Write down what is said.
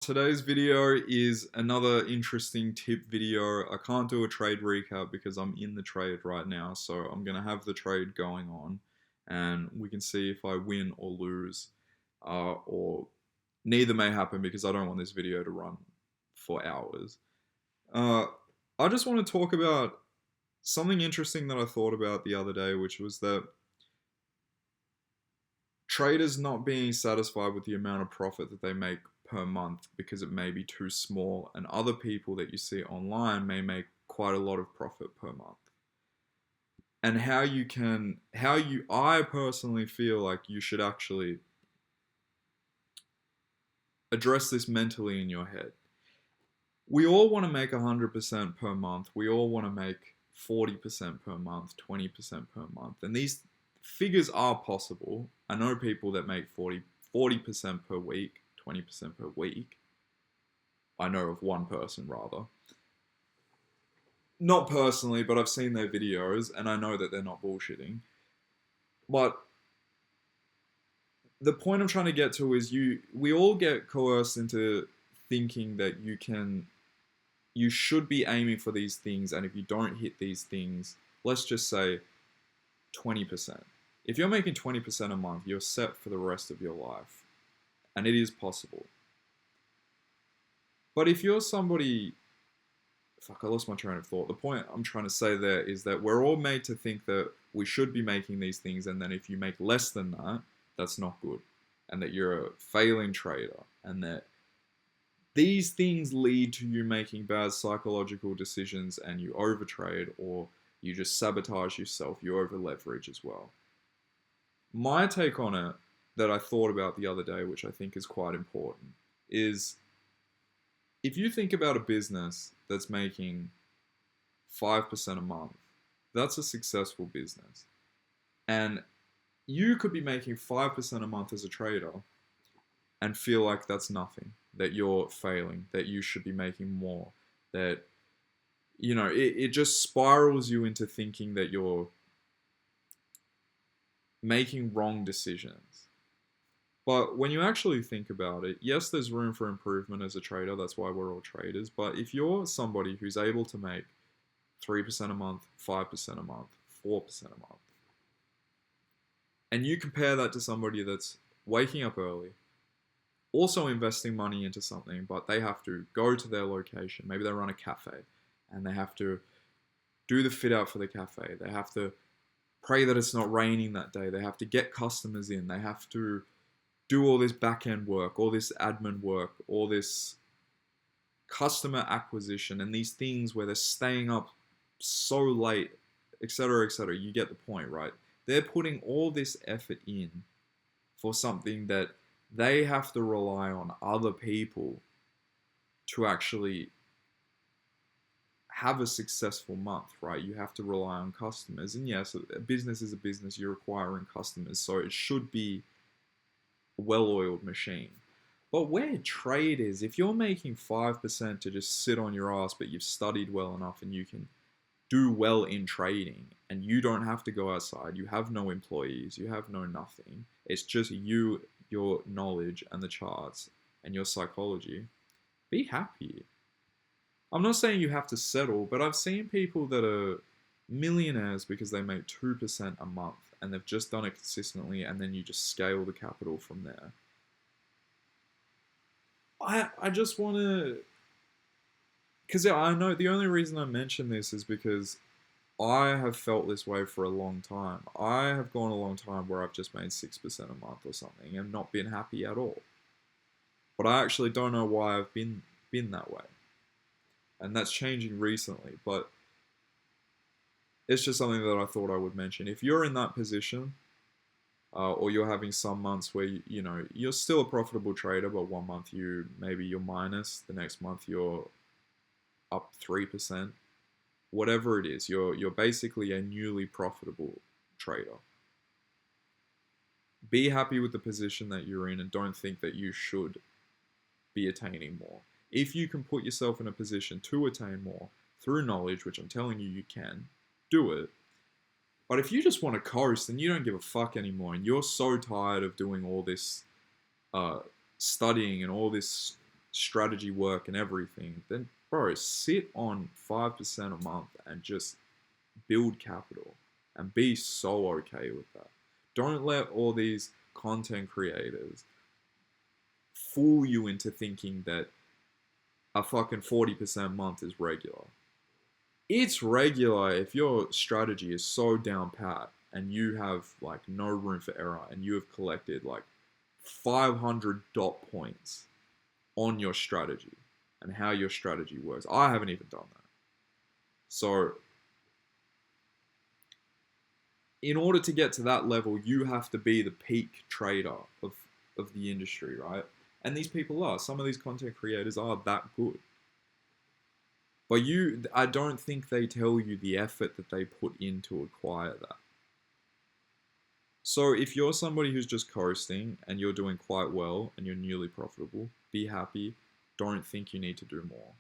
Today's video is another interesting tip video. I can't do a trade recap because I'm in the trade right now, so I'm going to have the trade going on and we can see if I win or lose, or neither may happen because I don't want this video to run for hours. I just want to talk about something interesting that I thought about the other day, which was that traders not being satisfied with the amount of profit that they make per month because it may be too small, and other people that you see online may make quite a lot of profit per month. And I personally feel like you should actually address this mentally in your head. We all want to make 100% per month. We all want to make 40% per month, 20% per month. And these figures are possible. I know people that make 40% per week, 20% per week. I know of one person rather. Not personally, but I've seen their videos and I know that they're not bullshitting. But the point I'm trying to get to is we all get coerced into thinking that you should be aiming for these things, and if you don't hit these things, let's just say 20%. If you're making 20% a month, you're set for the rest of your life. And it is possible. But if you're somebody... Fuck, I lost my train of thought. The point I'm trying to say there is that we're all made to think that we should be making these things, and then if you make less than that, that's not good. And that you're a failing trader. And that these things lead to you making bad psychological decisions and you overtrade, or you just sabotage yourself, you over leverage as well. My take on it that I thought about the other day, which I think is quite important, is if you think about a business that's making 5% a month, that's a successful business. And you could be making 5% a month as a trader and feel like that's nothing, that you're failing, that you should be making more, that, you know, it just spirals you into thinking that you're making wrong decisions. But when you actually think about it, yes, there's room for improvement as a trader. That's why we're all traders. But if you're somebody who's able to make 3% a month, 5% a month, 4% a month, and you compare that to somebody that's waking up early, also investing money into something, but they have to go to their location. Maybe they run a cafe and they have to do the fit out for the cafe. They have to pray that it's not raining that day. They have to get customers in. They have to do all this back-end work, all this admin work, all this customer acquisition, and these things where they're staying up so late, etc., etc. You get the point, right? They're putting all this effort in for something that they have to rely on other people to actually have a successful month, right? You have to rely on customers. And yes, a business is a business. You're acquiring customers, so it should be a well-oiled machine. But where trade is, if you're making 5% to just sit on your ass, but you've studied well enough and you can do well in trading, and you don't have to go outside, you have no employees, you have no nothing, it's just you, your knowledge and the charts and your psychology, be happy. I'm not saying you have to settle, but I've seen people that are millionaires because they make 2% a month and they've just done it consistently, and then you just scale the capital from there. I just want to... Because I know the only reason I mention this is because I have felt this way for a long time. I have gone a long time where I've just made 6% a month or something and not been happy at all. But I actually don't know why I've been that way. And that's changing recently, but it's just something that I thought I would mention. If you're in that position, or you're having some months where you know you're still a profitable trader, but one month maybe you're minus, the next month you're up 3%, whatever it is, you're basically a newly profitable trader. Be happy with the position that you're in and don't think that you should be attaining more. If you can put yourself in a position to attain more through knowledge, which I'm telling you can, do it. But if you just want to coast and you don't give a fuck anymore and you're so tired of doing all this studying and all this strategy work and everything, then bro, sit on 5% a month and just build capital and be so okay with that. Don't let all these content creators fool you into thinking that a fucking 40% month is regular. It's regular if your strategy is so down pat and you have like no room for error and you have collected like 500 dot points on your strategy and how your strategy works. I haven't even done that. So in order to get to that level, you have to be the peak trader of the industry, right? And these people are. Some of these content creators are that good. But I don't think they tell you the effort that they put in to acquire that. So if you're somebody who's just coasting and you're doing quite well and you're newly profitable, be happy. Don't think you need to do more.